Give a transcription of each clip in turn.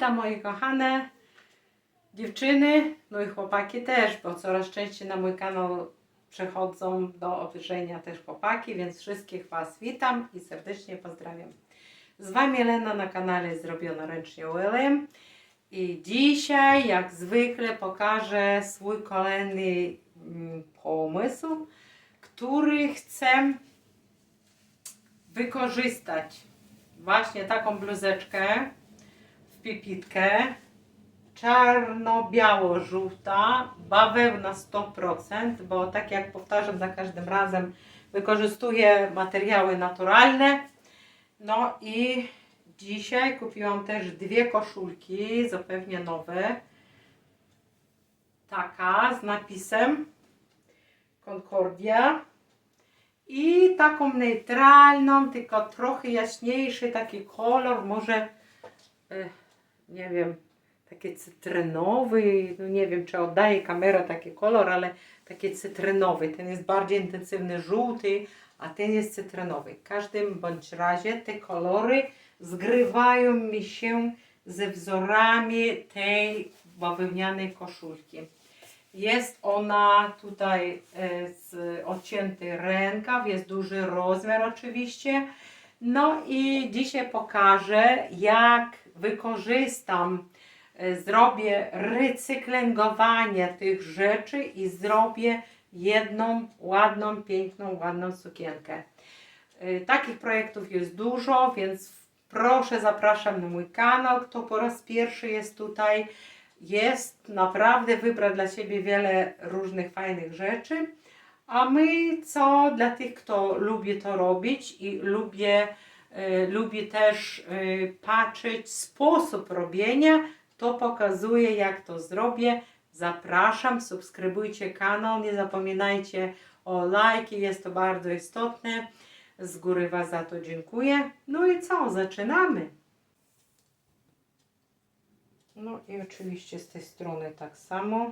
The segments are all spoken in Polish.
Witam moje kochane dziewczyny, no i chłopaki też, bo coraz częściej na mój kanał przechodzą do obejrzenia też chłopaki, więc wszystkich Was witam i serdecznie pozdrawiam. Z Wami Elena na kanale Zrobione Ręcznie ULM i dzisiaj jak zwykle pokażę swój kolejny pomysł, który chcę wykorzystać. Właśnie taką bluzeczkę w pipitkę, czarno-biało-żółta, bawełna 100%, bo tak jak powtarzam za każdym razem, wykorzystuję materiały naturalne. No i dzisiaj kupiłam też dwie koszulki, zupełnie nowe. Taka z napisem Concordia i taką neutralną, tylko trochę jaśniejszy taki kolor, może nie wiem, taki cytrynowy, no nie wiem czy oddaje kamera taki kolor, ale taki cytrynowy. Ten jest bardziej intensywny żółty, a ten jest cytrynowy. W każdym bądź razie te kolory zgrywają mi się ze wzorami tej bawełnianej koszulki. Jest ona tutaj odcięty rękaw, jest duży rozmiar oczywiście. No i dzisiaj pokażę, jak wykorzystam, zrobię recyklingowanie tych rzeczy i zrobię jedną ładną, piękną, ładną sukienkę. Takich projektów jest dużo, więc proszę, zapraszam na mój kanał. Kto po raz pierwszy jest tutaj, jest naprawdę wybrać dla siebie wiele różnych fajnych rzeczy. A my co dla tych, kto lubi to robić i lubi też patrzeć sposób robienia, to pokazuję jak to zrobię. Zapraszam, subskrybujcie kanał, nie zapominajcie o lajki, jest to bardzo istotne. Z góry Was za to dziękuję. No i co, zaczynamy. No i oczywiście z tej strony tak samo.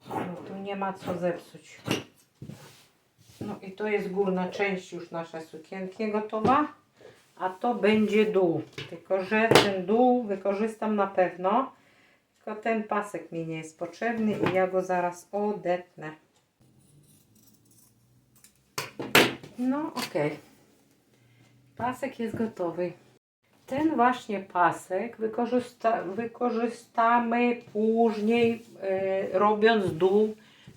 No tu nie ma co zepsuć. No i to jest górna część już naszej sukienki gotowa, a to będzie dół. Tylko że ten dół wykorzystam na pewno, tylko ten pasek mi nie jest potrzebny i ja go zaraz odetnę. No ok. Pasek jest gotowy. Ten właśnie pasek wykorzystamy później robiąc dół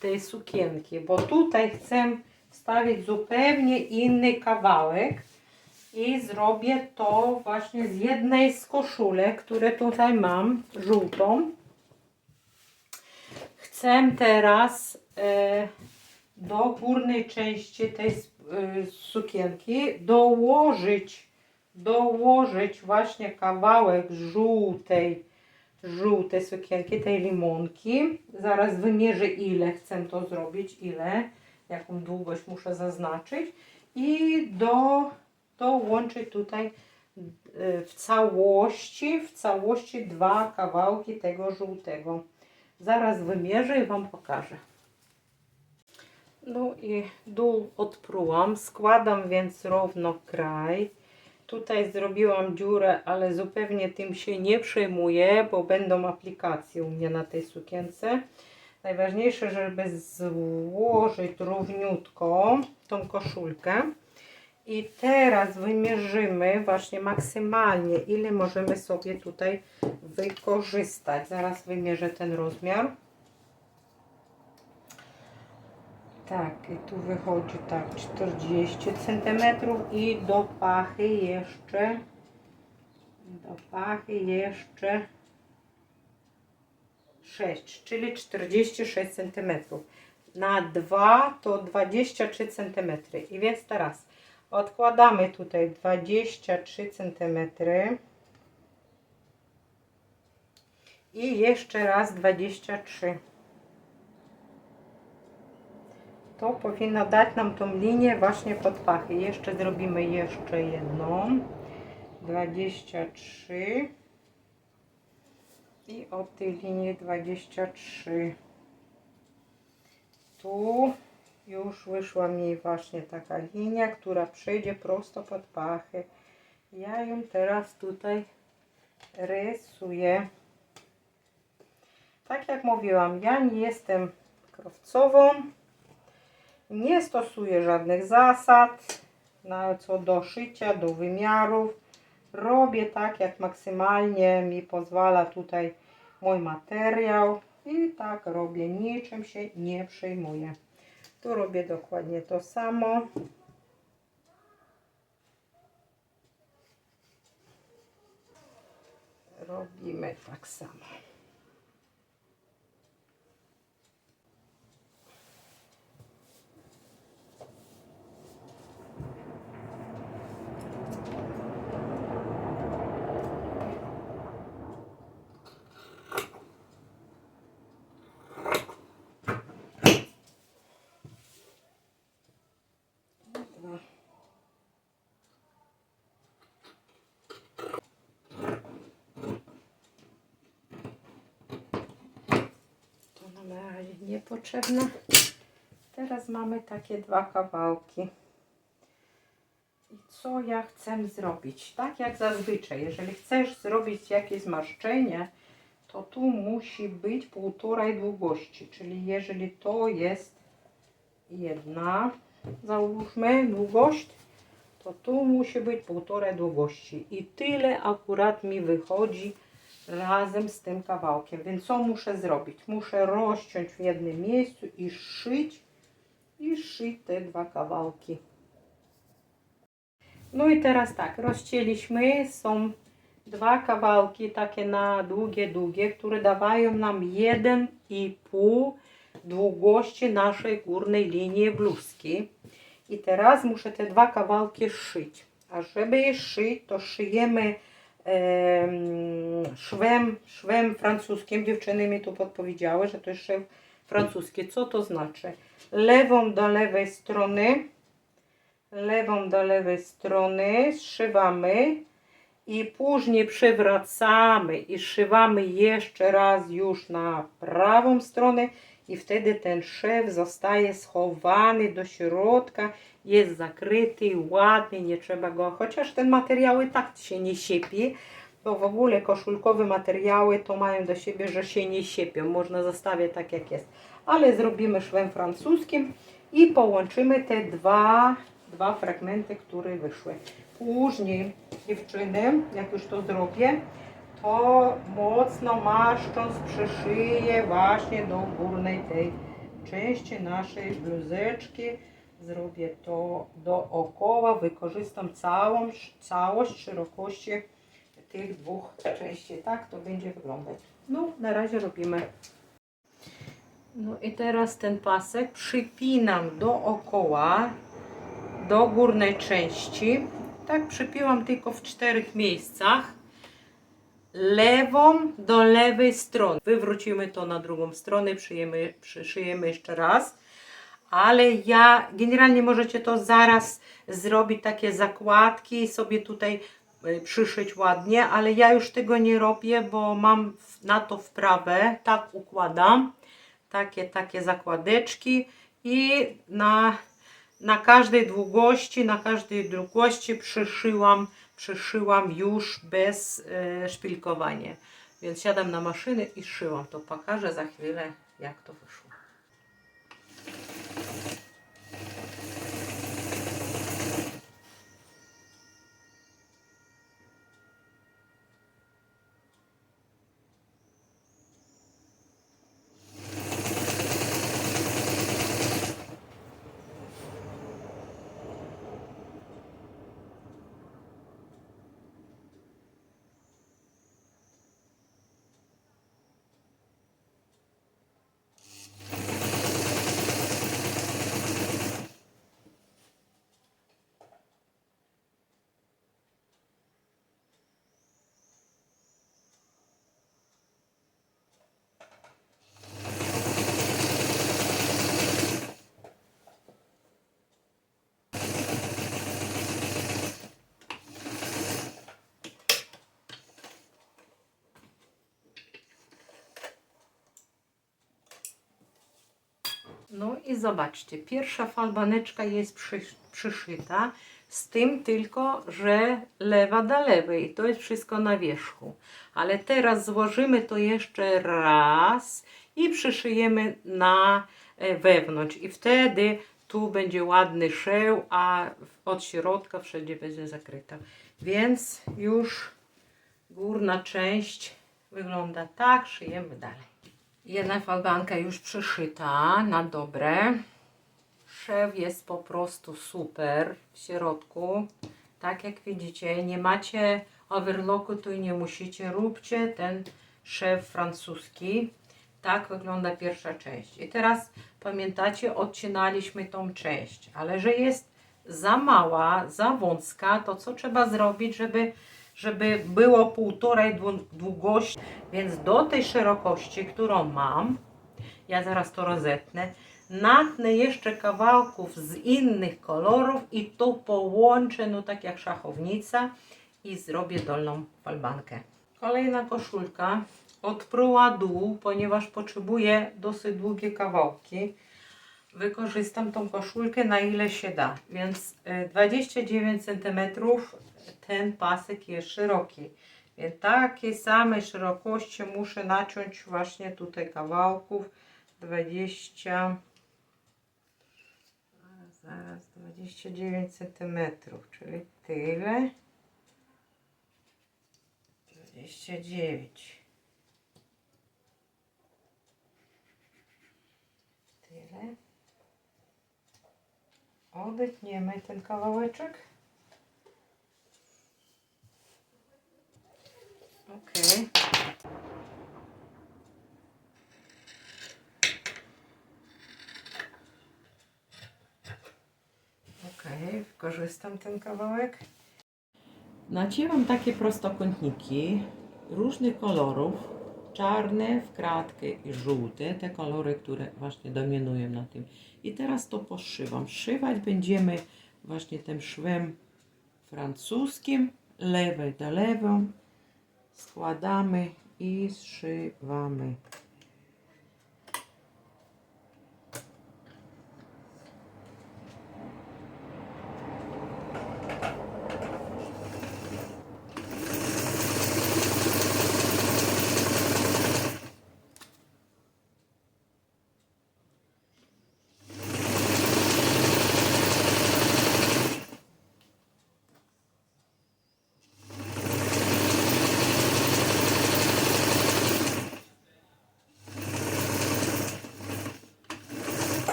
tej sukienki, bo tutaj chcę wstawić zupełnie inny kawałek i zrobię to właśnie z jednej z koszulek, które tutaj mam, żółtą. Chcę teraz do górnej części tej sukienki dołożyć właśnie kawałek żółtej sukienki, tej limonki. Zaraz wymierzę ile chcę to zrobić, jaką długość muszę zaznaczyć i dołączyć tutaj w całości dwa kawałki tego żółtego. Zaraz wymierzę i Wam pokażę. No i dół odprułam, składam więc równo kraj. Tutaj zrobiłam dziurę, ale zupełnie tym się nie przejmuję, bo będą aplikacje u mnie na tej sukience. Najważniejsze, żeby złożyć równiutko tą koszulkę. I teraz wymierzymy właśnie maksymalnie, ile możemy sobie tutaj wykorzystać. Zaraz wymierzę ten rozmiar. Tak, i tu wychodzi tak 40 cm i do pachy jeszcze 6, czyli 46 cm. Na 2 to 23 cm. I więc teraz odkładamy tutaj 23 cm i jeszcze raz 23. to powinno dać nam tą linię właśnie pod pachy. Jeszcze zrobimy jeszcze jedną. 23 i od tej linii 23. Tu już wyszła mi właśnie taka linia, która przejdzie prosto pod pachy. Ja ją teraz tutaj rysuję. Tak jak mówiłam, ja nie jestem krowcową, nie stosuję żadnych zasad co do szycia, do wymiarów. Robię tak, jak maksymalnie mi pozwala tutaj mój materiał i tak robię, niczym się nie przejmuję. Tu robię dokładnie to samo. Robimy tak samo. Na razie niepotrzebne. Teraz mamy takie dwa kawałki. I co ja chcę zrobić? Tak jak zazwyczaj, jeżeli chcesz zrobić jakieś zmarszczenie, to tu musi być półtorej długości. Czyli jeżeli to jest jedna, załóżmy, długość, to tu musi być półtorej długości. I tyle akurat mi wychodzi razem z tym kawałkiem. Więc co muszę zrobić? Muszę rozciąć w jednym miejscu i szyć te dwa kawałki. No i teraz tak, rozcięliśmy, są dwa kawałki takie na długie, które dawają nam 1,5 długości naszej górnej linii bluzki. I teraz muszę te dwa kawałki szyć. A żeby je szyć, to szyjemy szwem francuskim. Dziewczyny mi tu podpowiedziały, że to jest szw francuski. Co to znaczy? Lewą do lewej strony zszywamy i później przewracamy i szywamy jeszcze raz już na prawą stronę i wtedy ten szew zostaje schowany do środka, jest zakryty, ładny, nie trzeba go, chociaż ten materiał i tak się nie siepi, bo w ogóle koszulkowe materiały to mają do siebie, że się nie siepią, można zostawiać tak jak jest, ale zrobimy szwem francuskim i połączymy te dwa fragmenty, które wyszły. Później, dziewczyny, jak już to zrobię, to mocno maszcząc przyszyję właśnie do górnej tej części naszej bluzeczki. Zrobię to dookoła, wykorzystam całość szerokości tych dwóch części. Tak to będzie wyglądać. No, na razie robimy. No i teraz ten pasek przypinam dookoła, do górnej części. Tak przypiłam tylko w 4 miejscach. Lewą do lewej strony. Wywrócimy to na drugą stronę, przyszyjemy jeszcze raz. Ale ja, generalnie możecie to zaraz zrobić, takie zakładki i sobie tutaj przyszyć ładnie, ale ja już tego nie robię, bo mam na to wprawę, tak układam, takie zakładeczki i na każdej długości przyszyłam już bez szpilkowania. Więc siadam na maszynę i szyłam. To pokażę za chwilę, jak to wyszło. No i zobaczcie, pierwsza falbaneczka jest przyszyta, z tym tylko, że lewa do lewej i to jest wszystko na wierzchu. Ale teraz złożymy to jeszcze raz i przyszyjemy na wewnątrz i wtedy tu będzie ładny szeł, a od środka wszędzie będzie zakryta. Więc już górna część wygląda tak, szyjemy dalej. Jedna falbanka już przyszyta na dobre. Szew jest po prostu super w środku. Tak jak widzicie, nie macie overlocku, to i nie musicie. Róbcie ten szew francuski. Tak wygląda pierwsza część. I teraz pamiętacie, odcinaliśmy tą część, ale że jest za mała, za wąska, to co trzeba zrobić, żeby było półtorej długości, więc do tej szerokości, którą mam, ja zaraz to rozetnę, natnę jeszcze kawałków z innych kolorów i to połączę, no tak jak szachownica i zrobię dolną falbankę. Kolejna koszulka od proła dół, ponieważ potrzebuję dosyć długie kawałki. Wykorzystam tą koszulkę na ile się da, więc 29 cm ten pasek jest szeroki. Więc takiej samej szerokości muszę naciąć właśnie tutaj kawałków 20, zaraz 29 cm, czyli tyle. 29. Tyle. Odetniemy ten kawałeczek. Ok. Ok, wykorzystam ten kawałek. Nacięłam takie prostokątniki różnych kolorów. Czarne w kratkę i żółte. Te kolory, które właśnie dominują na tym. I teraz to poszywam. Szywać będziemy właśnie tym szwem francuskim. Lewej do lewą. Składamy i zszywamy.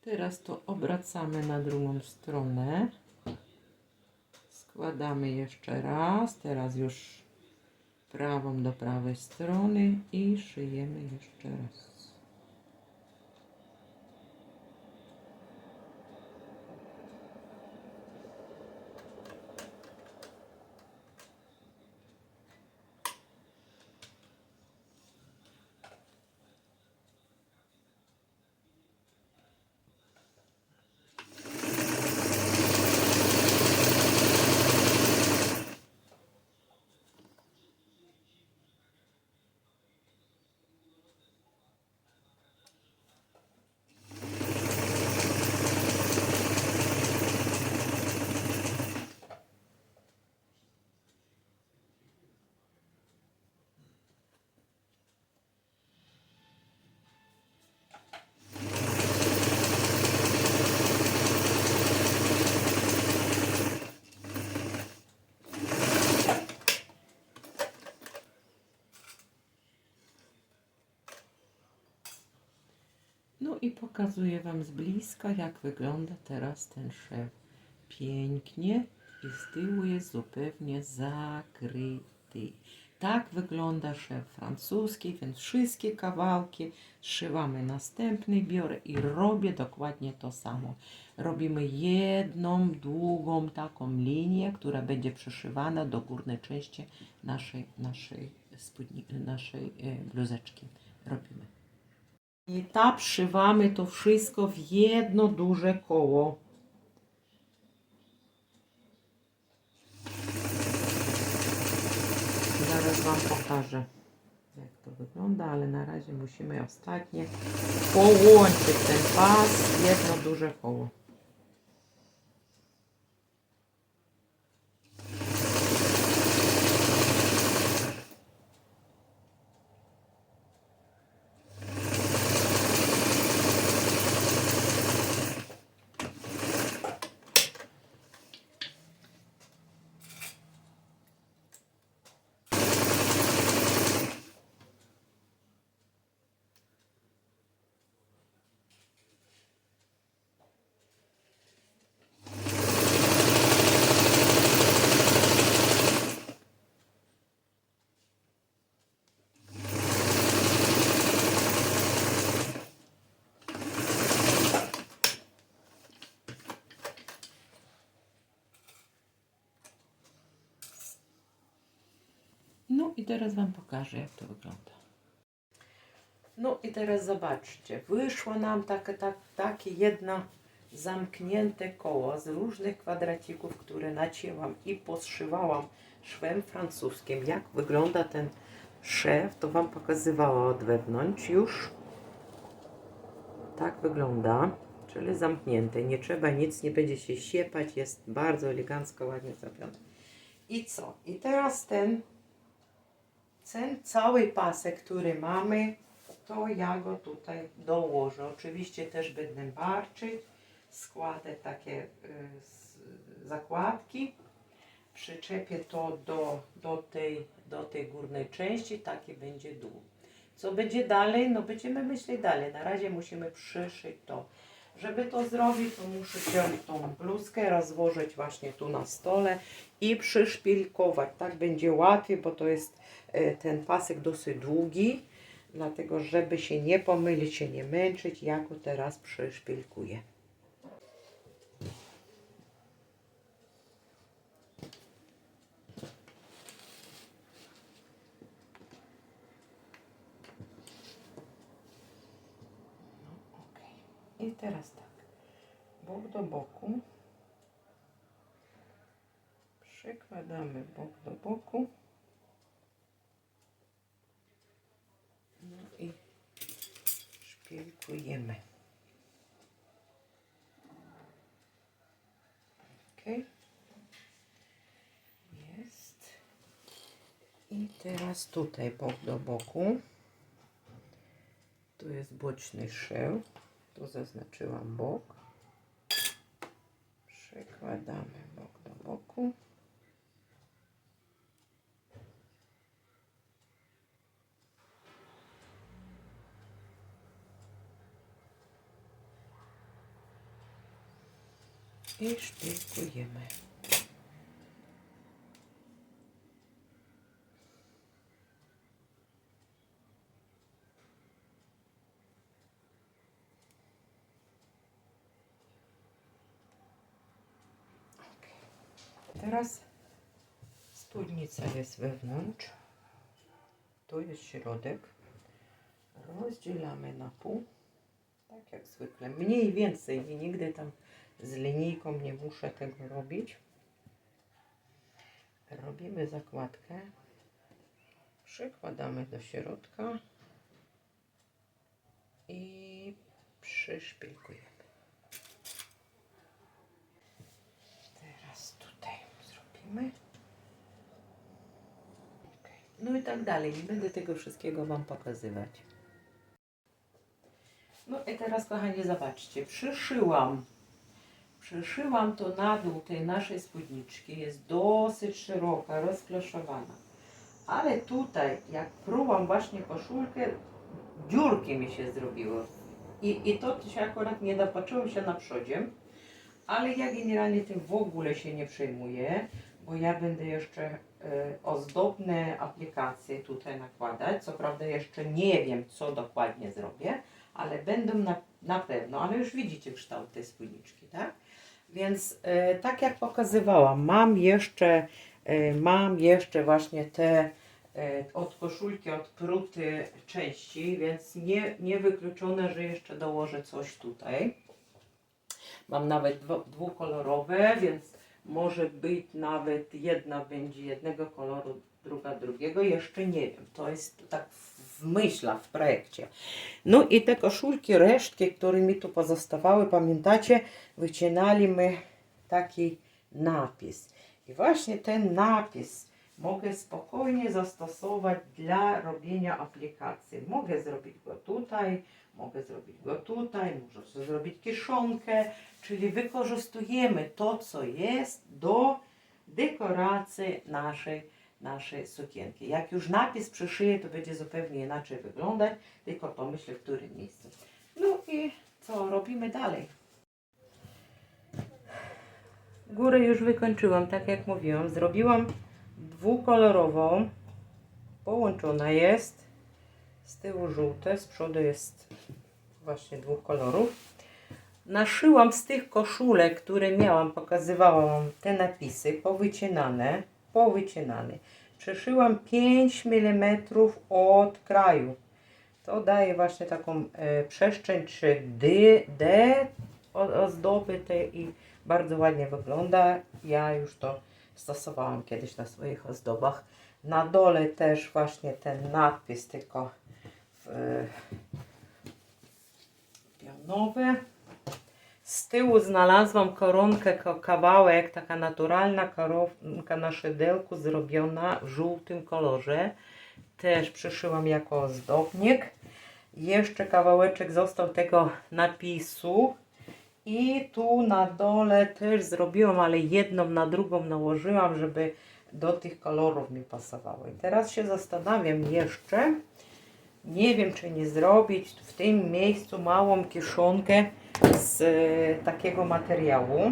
Teraz to obracamy na drugą stronę. Składamy jeszcze raz. Teraz już prawą do prawej strony i szyjemy jeszcze raz. No i pokazuję Wam z bliska, jak wygląda teraz ten szew. Pięknie i z tyłu jest zupełnie zakryty. Tak wygląda szew francuski, więc wszystkie kawałki zszywamy następny, biorę i robię dokładnie to samo. Robimy jedną długą taką linię, która będzie przyszywana do górnej części naszej bluzeczki. Robimy. I tak wszywamy to wszystko w jedno duże koło. zaraz Wam pokażę, jak to wygląda, ale na razie musimy ostatnie połączyć ten pas w jedno duże koło. No i teraz Wam pokażę, jak to wygląda. No i teraz zobaczcie, wyszło nam takie jedno zamknięte koło z różnych kwadracików, które nacięłam i poszywałam szwem francuskim. Jak wygląda ten szef, to Wam pokazywała od wewnątrz już. Tak wygląda, czyli zamknięte. Nie trzeba nic, nie będzie się siepać, jest bardzo elegancko, ładnie zrobione. I co? I teraz ten cały pasek, który mamy, to ja go tutaj dołożę. Oczywiście też będę barczyć, składę takie zakładki, przyczepię to do tej górnej części, taki będzie dół. Co będzie dalej? No będziemy myśleć dalej. Na razie musimy przyszyć to. Żeby to zrobić, to muszę wziąć tą bluzkę, rozłożyć właśnie tu na stole i przyszpilkować. Tak będzie łatwiej, bo to jest ten pasek dosyć długi. Dlatego, żeby się nie pomylić, się nie męczyć, ja go teraz przyszpilkuję. No, okay. I teraz tak, bok do boku, przykładamy bok do boku. No i szpilkujemy. Ok. Jest. I teraz tutaj bok do boku. Tu jest boczny szew. Tu zaznaczyłam bok. Przekładamy bok do boku. I szpilkujemy. Teraz spódnica jest wewnątrz. Tu jest środek. Rozdzielamy na pół. Tak jak zwykle. Mniej więcej. Nigdy tam z linijką nie muszę tego robić. Robimy zakładkę. Przykładamy do środka. I przyszpilkujemy. Teraz tutaj zrobimy. Okay. No i tak dalej. Nie będę tego wszystkiego Wam pokazywać. No i teraz, kochani, zobaczcie. Przyszyłam to na dół tej naszej spódniczki. Jest dosyć szeroka, rozkloszowana. Ale tutaj, jak prułam właśnie koszulkę, dziurki mi się zrobiły. I to się akurat nie dopatrzyło się na przodzie. Ale ja generalnie tym w ogóle się nie przejmuję, bo ja będę jeszcze ozdobne aplikacje tutaj nakładać. Co prawda jeszcze nie wiem, co dokładnie zrobię, ale będą na pewno. Ale już widzicie kształt tej spódniczki, tak? Więc tak jak pokazywałam, mam jeszcze właśnie te od koszulki odprute części, więc nie wykluczone, że jeszcze dołożę coś tutaj. Mam nawet dwukolorowe, więc może być nawet jedna będzie jednego koloru, druga drugiego, jeszcze nie wiem. To jest tak w myślach, w projekcie. No i te koszulki, resztki, które mi tu pozostawały, pamiętacie, wycinaliśmy taki napis. I właśnie ten napis mogę spokojnie zastosować dla robienia aplikacji. Mogę zrobić go tutaj, mogę zrobić go tutaj, może sobie zrobić kieszonkę, czyli wykorzystujemy to, co jest do dekoracji naszej sukienki. Jak już napis przyszyję, to będzie zupełnie inaczej wyglądać, tylko pomyślę, w którym miejscu. No i co robimy dalej? Górę już wykończyłam, tak jak mówiłam. Zrobiłam dwukolorową. Połączona jest. Z tyłu żółte, z przodu jest właśnie dwóch kolorów. Naszyłam z tych koszulek, które miałam, pokazywałam te napisy, powycinane. Przeszyłam 5 mm od kraju. To daje właśnie taką przestrzeń 3D ozdoby tej i bardzo ładnie wygląda. Ja już to stosowałam kiedyś na swoich ozdobach. Na dole też właśnie ten napis, tylko pionowy. Z tyłu znalazłam koronkę, kawałek, taka naturalna koronka na szydełku zrobiona w żółtym kolorze. Też przyszyłam jako ozdobnik. Jeszcze kawałeczek został tego napisu. I tu na dole też zrobiłam, ale jedną na drugą nałożyłam, żeby do tych kolorów mi pasowały. I teraz się zastanawiam jeszcze, nie wiem, czy nie zrobić w tym miejscu małą kieszonkę z takiego materiału.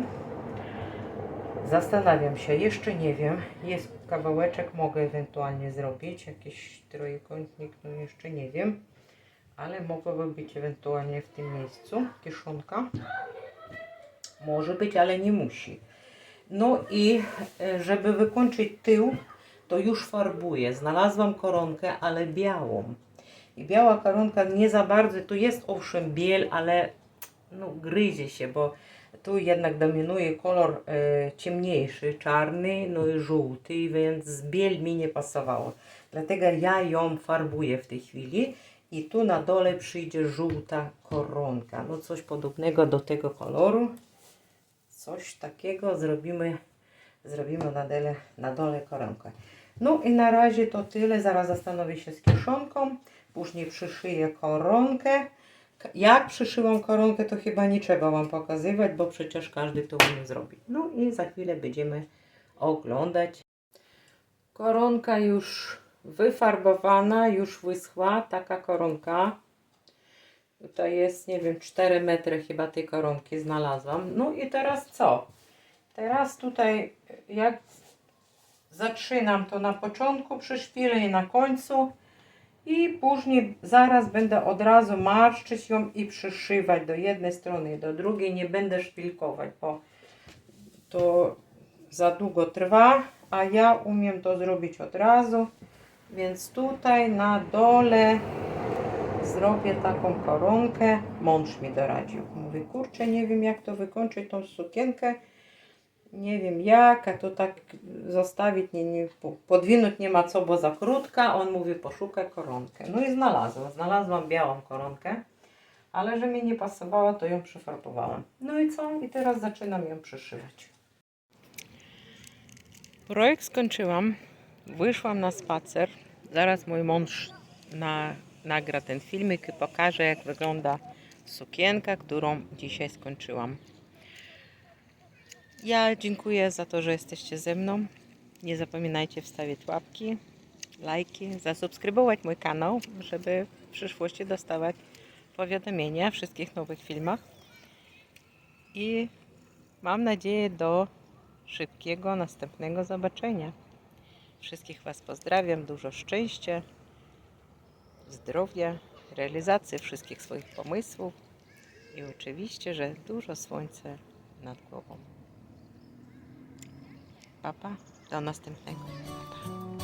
Zastanawiam się, jeszcze nie wiem. Jest kawałeczek, mogę ewentualnie zrobić. Jakiś trójkątnik, no jeszcze nie wiem. Ale mogłoby być ewentualnie w tym miejscu kieszonka. Może być, ale nie musi. No i żeby wykończyć tył, to już farbuję. Znalazłam koronkę, ale białą. I biała koronka nie za bardzo, tu jest owszem biel, ale no, gryzie się, bo tu jednak dominuje kolor ciemniejszy, czarny, no i żółty, więc biel mi nie pasowało. Dlatego ja ją farbuję w tej chwili i tu na dole przyjdzie żółta koronka. No coś podobnego do tego koloru. Coś takiego zrobimy na dole koronkę. No i na razie to tyle. Zaraz zastanowię się z kieszonką. Później przyszyję koronkę. Jak przyszyłam koronkę, to chyba nie trzeba Wam pokazywać, bo przecież każdy to umie zrobić. No i za chwilę będziemy oglądać. Koronka już wyfarbowana, już wyschła. Taka koronka. Tutaj jest, nie wiem, 4 metry chyba tej koronki znalazłam. No i teraz co? Teraz tutaj jak zaczynam to na początku, przyszpilę i na końcu. I później zaraz będę od razu marszczyć ją i przyszywać do jednej strony i do drugiej. Nie będę szpilkować, bo to za długo trwa, a ja umiem to zrobić od razu. Więc tutaj na dole zrobię taką koronkę. Mąż mi doradził. Mówię, kurczę, nie wiem jak to wykończyć tą sukienkę. Nie wiem jak, a to tak zostawić, podwinąć nie ma co, bo za krótka. On mówi, poszukaj koronkę. No i znalazłam białą koronkę, ale że mi nie pasowała, to ją przyfarbowałam. No i co? I teraz zaczynam ją przyszywać. Projekt skończyłam, wyszłam na spacer. Zaraz mój mąż nagra ten filmik i pokaże, jak wygląda sukienka, którą dzisiaj skończyłam. Ja dziękuję za to, że jesteście ze mną. Nie zapominajcie wstawiać łapki, lajki, zasubskrybować mój kanał, żeby w przyszłości dostawać powiadomienia o wszystkich nowych filmach. I mam nadzieję do szybkiego, następnego zobaczenia. Wszystkich Was pozdrawiam, dużo szczęścia, zdrowia, realizacji wszystkich swoich pomysłów i oczywiście, że dużo słońca nad głową. Pa, pa. Do następnego. Pa, pa.